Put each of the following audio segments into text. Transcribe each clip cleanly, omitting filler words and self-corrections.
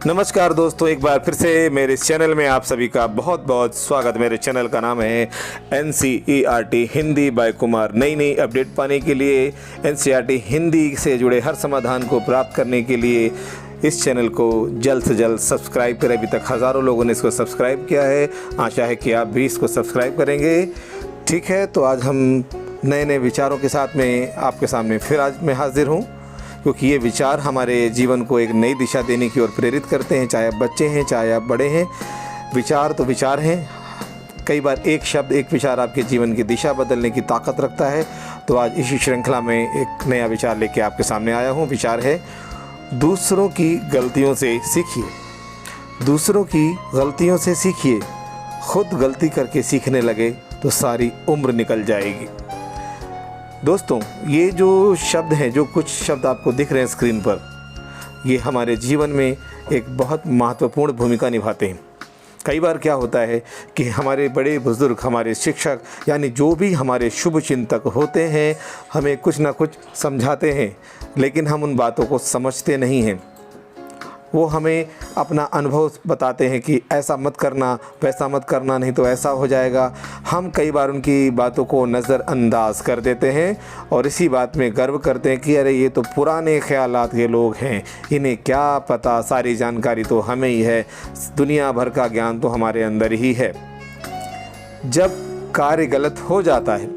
नमस्कार दोस्तों, एक बार फिर से मेरे इस चैनल में आप सभी का बहुत बहुत स्वागत। मेरे चैनल का नाम है NCERT हिंदी बाय कुमार। नई नई अपडेट पाने के लिए, NCERT हिंदी से जुड़े हर समाधान को प्राप्त करने के लिए इस चैनल को जल्द से जल्द सब्सक्राइब करें। अभी तक हज़ारों लोगों ने इसको सब्सक्राइब किया है, आशा है कि आप भी इसको सब्सक्राइब करेंगे। ठीक है, तो आज हम नए नए विचारों के साथ में आपके सामने फिर आज मैं हाजिर हूँ, क्योंकि ये विचार हमारे जीवन को एक नई दिशा देने की ओर प्रेरित करते हैं। चाहे आप बच्चे हैं, चाहे आप बड़े हैं, विचार तो विचार हैं। कई बार एक शब्द, एक विचार आपके जीवन की दिशा बदलने की ताकत रखता है। तो आज इसी श्रृंखला में एक नया विचार लेके आपके सामने आया हूँ। विचार है, दूसरों की गलतियों से सीखिए। दूसरों की गलतियों से सीखिए, खुद गलती करके सीखने लगे तो सारी उम्र निकल जाएगी। दोस्तों, ये जो शब्द हैं, जो कुछ शब्द आपको दिख रहे हैं स्क्रीन पर, ये हमारे जीवन में एक बहुत महत्वपूर्ण भूमिका निभाते हैं। कई बार क्या होता है कि हमारे बड़े बुज़ुर्ग, हमारे शिक्षक, यानी जो भी हमारे शुभ चिंतक होते हैं, हमें कुछ ना कुछ समझाते हैं, लेकिन हम उन बातों को समझते नहीं हैं। वो हमें अपना अनुभव बताते हैं कि ऐसा मत करना, वैसा मत करना, नहीं तो ऐसा हो जाएगा। हम कई बार उनकी बातों को नज़रअंदाज कर देते हैं और इसी बात में गर्व करते हैं कि अरे ये तो पुराने ख्यालात के लोग हैं, इन्हें क्या पता, सारी जानकारी तो हमें ही है, दुनिया भर का ज्ञान तो हमारे अंदर ही है। जब कार्य गलत हो जाता है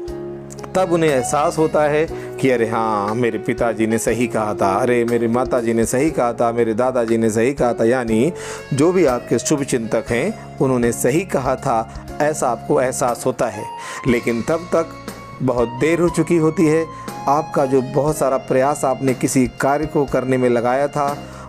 तब उन्हें एहसास होता है कि अरे हाँ, मेरे पिताजी ने सही कहा था, अरे मेरे माताजी ने सही कहा था, मेरे दादाजी ने सही कहा था, यानी जो भी आपके शुभ चिंतक हैं उन्होंने सही कहा था, ऐसा आपको एहसास होता है। लेकिन तब तक बहुत देर हो चुकी होती है। आपका जो बहुत सारा प्रयास आपने किसी कार्य को करने में लगाया था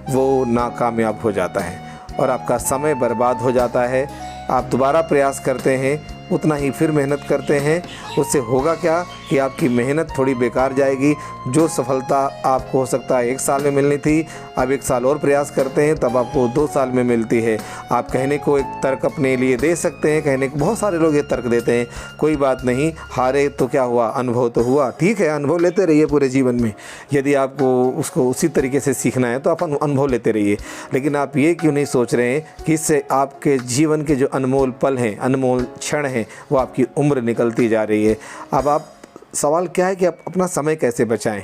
वो नाकामयाब हो जाता है और आपका समय बर्बाद हो जाता है। आप दोबारा प्रयास करते हैं, उतना ही फिर मेहनत करते हैं, उससे होगा क्या कि आपकी मेहनत थोड़ी बेकार जाएगी। जो सफलता आपको हो सकता है 1 साल में मिलनी थी, अब 1 साल और प्रयास करते हैं तब आपको 2 साल में मिलती है। आप कहने को एक तर्क अपने लिए दे सकते हैं, कहने को बहुत सारे लोग ये तर्क देते हैं, कोई बात नहीं, हारे तो क्या हुआ, अनुभव तो हुआ। ठीक है, अनुभव लेते रहिए पूरे जीवन में। यदि आपको उसको उसी तरीके से सीखना है तो आप अनुभव लेते रहिए। लेकिन आप ये क्यों नहीं सोच रहे हैं कि इससे आपके जीवन के जो अनमोल पल हैं, अनमोल क्षण हैं, वो आपकी उम्र निकलती जा रही है। अब आप सवाल क्या है कि आप अपना समय कैसे बचाएं।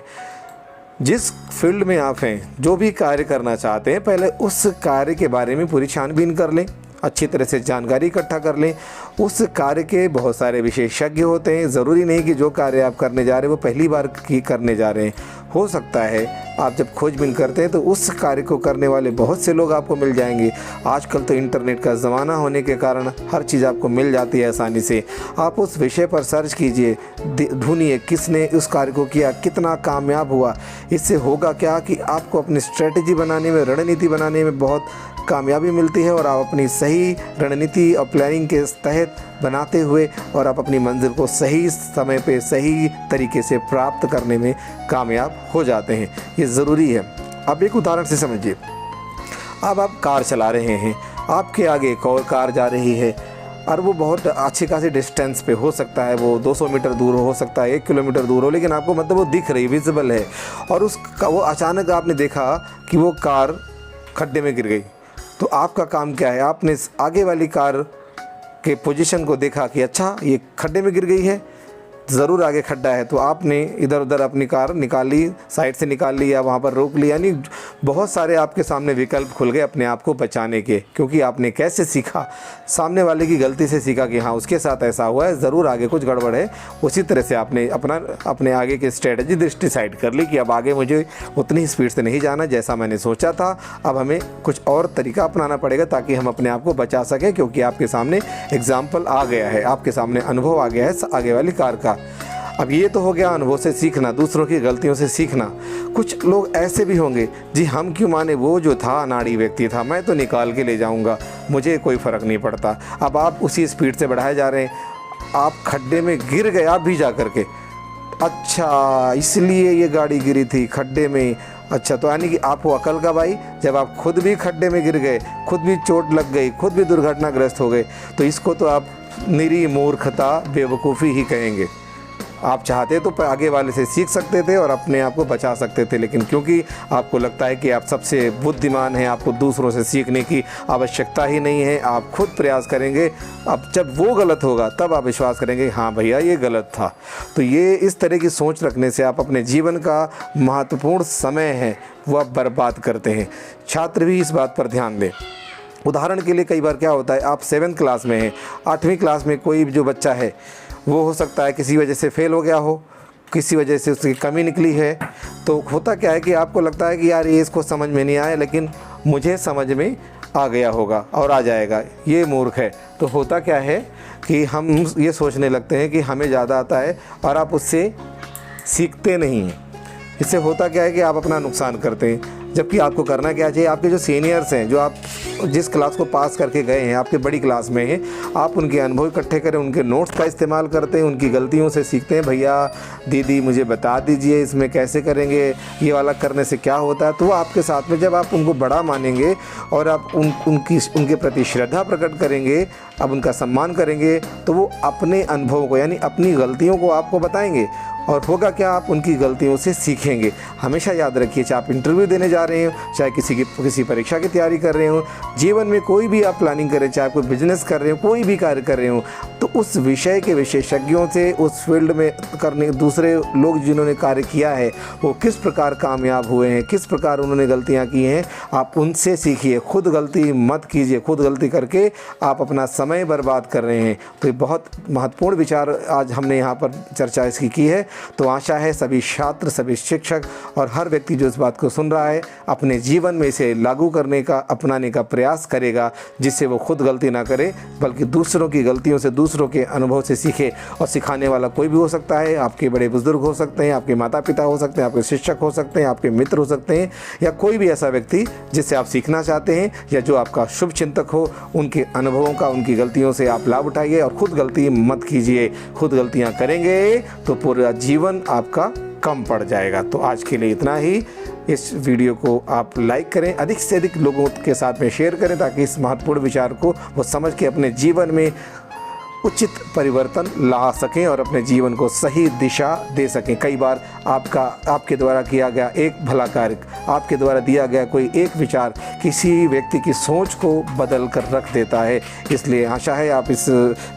जिस फील्ड में आप हैं, जो भी कार्य करना चाहते हैं, पहले उस कार्य के बारे में पूरी छानबीन कर लें, अच्छी तरह से जानकारी इकट्ठा कर लें। उस कार्य के बहुत सारे विशेषज्ञ होते हैं। ज़रूरी नहीं कि जो कार्य आप करने जा रहे हैं वो पहली बार की करने जा रहे हैं। हो सकता है आप जब खोजबीन करते हैं तो उस कार्य को करने वाले बहुत से लोग आपको मिल जाएंगे। आजकल तो इंटरनेट का ज़माना होने के कारण हर चीज़ आपको मिल जाती है आसानी से। आप उस विषय पर सर्च कीजिए, ढूंढिए किसने उस कार्य को किया, कितना कामयाब हुआ। इससे होगा क्या कि आपको अपनी स्ट्रेटजी बनाने में, रणनीति बनाने में बहुत कामयाबी मिलती है और आप अपनी सही रणनीति और प्लानिंग के तहत बनाते हुए और आप अपनी मंजिल को सही समय पे सही तरीके से प्राप्त करने में कामयाब हो जाते हैं। ये ज़रूरी है। अब एक उदाहरण से समझिए। अब आप कार चला रहे हैं, आपके आगे एक और कार जा रही है और वो बहुत अच्छी खासी डिस्टेंस पे, हो सकता है वो 200 मीटर दूर हो सकता है 1 किलोमीटर दूर हो, लेकिन आपको मतलब वो दिख रही, विजिबल है। और वो अचानक आपने देखा कि वो कार खड्डे में गिर गई। तो आपका काम क्या है? आपने आगे वाली कार के पोजीशन को देखा कि अच्छा ये खड्डे में गिर गई है, ज़रूर आगे खड्डा है, तो आपने इधर उधर अपनी कार निकाल ली, साइड से निकाल ली या वहाँ पर रोक ली। यानी बहुत सारे आपके सामने विकल्प खुल गए अपने आप को बचाने के, क्योंकि आपने कैसे सीखा, सामने वाले की गलती से सीखा कि हाँ उसके साथ ऐसा हुआ है, ज़रूर आगे कुछ गड़बड़ है। उसी तरह से आपने अपने आगे की स्ट्रेटजी डिसाइड कर ली कि अब आगे मुझे उतनी ही स्पीड से नहीं जाना जैसा मैंने सोचा था, अब हमें कुछ और तरीका अपनाना पड़ेगा ताकि हम अपने आप को बचा सकें, क्योंकि आपके सामने एग्जाम्पल आ गया है, आपके सामने अनुभव आ गया है आगे वाली कार का। अब ये तो हो गया अनुभव से सीखना, दूसरों की गलतियों से सीखना। कुछ लोग ऐसे भी होंगे, जी हम क्यों माने, वो जो था अनाड़ी व्यक्ति था, मैं तो निकाल के ले जाऊंगा, मुझे कोई फ़र्क नहीं पड़ता। अब आप उसी स्पीड से बढ़ाए जा रहे हैं, आप खड्डे में गिर गए, आप भी जा करके, अच्छा इसलिए ये गाड़ी गिरी थी खड्डे में। अच्छा, तो यानी कि आपको अकल का भाई, जब आप खुद भी खड्डे में गिर गए, खुद भी चोट लग गई, खुद भी दुर्घटनाग्रस्त हो गए, तो इसको तो आप निरी मूर्खता, बेवकूफ़ी ही कहेंगे। आप चाहते तो आगे वाले से सीख सकते थे और अपने आप को बचा सकते थे, लेकिन क्योंकि आपको लगता है कि आप सबसे बुद्धिमान हैं, आपको दूसरों से सीखने की आवश्यकता ही नहीं है, आप खुद प्रयास करेंगे। अब जब वो गलत होगा तब आप विश्वास करेंगे हाँ भैया ये गलत था। तो ये इस तरह की सोच रखने से आप अपने जीवन का महत्वपूर्ण समय है वो आप बर्बाद करते हैं। छात्र भी इस बात पर ध्यान दें। उदाहरण के लिए कई बार क्या होता है, आप 7th क्लास में हैं, 8वीं क्लास में कोई जो बच्चा है वो हो सकता है किसी वजह से फेल हो गया हो, किसी वजह से उसकी कमी निकली है। तो होता क्या है कि आपको लगता है कि यार ये इसको समझ में नहीं आया, लेकिन मुझे समझ में आ गया होगा और आ जाएगा, ये मूर्ख है। तो होता क्या है कि हम ये सोचने लगते हैं कि हमें ज़्यादा आता है और आप उससे सीखते नहीं हैं। इससे होता क्या है कि आप अपना नुकसान करते हैं, जबकि आपको करना क्या चाहिए, आपके जो सीनियर्स हैं, जो आप जिस क्लास को पास करके गए हैं, आपके बड़ी क्लास में हैं, आप उनके अनुभव इकट्ठे करें, उनके नोट्स का इस्तेमाल करते हैं, उनकी गलतियों से सीखते हैं। भैया दीदी मुझे बता दीजिए इसमें कैसे करेंगे, ये वाला करने से क्या होता है। तो वो आपके साथ में जब आप उनको बड़ा मानेंगे और आप उनके प्रति श्रद्धा प्रकट करेंगे, अब उनका सम्मान करेंगे, तो वो अपने अनुभव को यानी अपनी गलतियों को आपको बताएंगे और होगा क्या, आप उनकी गलतियों से सीखेंगे। हमेशा याद रखिए, चाहे आप इंटरव्यू देने जा रहे हो, चाहे किसी परीक्षा की तैयारी कर रहे हो, जीवन में कोई भी आप प्लानिंग करें, चाहे कोई बिजनेस कर रहे हो, कोई भी कार्य कर रहे हो, तो उस विषय के विशेषज्ञों से, उस फील्ड में करने दूसरे लोग जिन्होंने कार्य किया है वो किस प्रकार कामयाब हुए हैं, किस प्रकार उन्होंने गलतियाँ की हैं, आप उनसे सीखिए। खुद गलती मत कीजिए, खुद गलती करके आप अपना समय बर्बाद कर रहे हैं। तो ये बहुत महत्वपूर्ण विचार आज हमने यहाँ पर चर्चा इसकी की है। तो आशा है सभी छात्र, सभी शिक्षक और हर व्यक्ति जो इस बात को सुन रहा है अपने जीवन में इसे लागू करने का, अपनाने का प्रयास करेगा, जिससे वो खुद गलती ना करे बल्कि दूसरों की गलतियों से, दूसरों के अनुभव से सीखे। और सिखाने वाला कोई भी हो सकता है, आपके बड़े बुजुर्ग हो सकते हैं, आपके माता पिता हो सकते हैं, आपके शिक्षक हो सकते हैं, आपके मित्र हो सकते हैं, या कोई भी ऐसा व्यक्ति जिससे आप सीखना चाहते हैं या जो आपका शुभ चिंतक हो, उनके अनुभवों का, उनकी गलतियों से आप लाभ उठाइए और खुद गलती मत कीजिए। खुद गलतियाँ करेंगे तो पूरा जीवन आपका कम पड़ जाएगा। तो आज के लिए इतना ही। इस वीडियो को आप लाइक करें, अधिक से अधिक लोगों के साथ में शेयर करें, ताकि इस महत्वपूर्ण विचार को वो समझ के अपने जीवन में उचित परिवर्तन ला सकें और अपने जीवन को सही दिशा दे सकें। कई बार आपके द्वारा किया गया एक भला कार्य, आपके द्वारा दिया गया कोई एक विचार किसी व्यक्ति की सोच को बदल कर रख देता है। इसलिए आशा है आप इस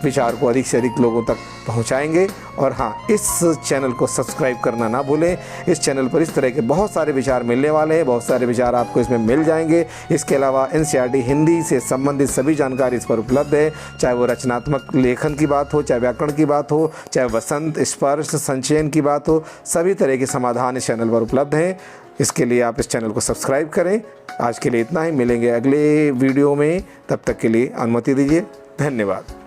विचार को अधिक से अधिक लोगों तक पहुंचाएंगे। और हाँ, इस चैनल को सब्सक्राइब करना ना भूलें। इस चैनल पर इस तरह के बहुत सारे विचार मिलने वाले हैं, बहुत सारे विचार आपको इसमें मिल जाएंगे। इसके अलावा NCERT हिंदी से संबंधित सभी जानकारी इस पर उपलब्ध है, चाहे वो रचनात्मक लेखन की बात हो, चाहे व्याकरण की बात हो, चाहे वसंत, स्पर्श, संचयन की बात हो, सभी तरह के समाधान इस चैनल पर उपलब्ध हैं। इसके लिए आप इस चैनल को सब्सक्राइब करें। आज के लिए इतना ही, मिलेंगे अगले वीडियो में, तब तक के लिए अनुमति दीजिए। धन्यवाद।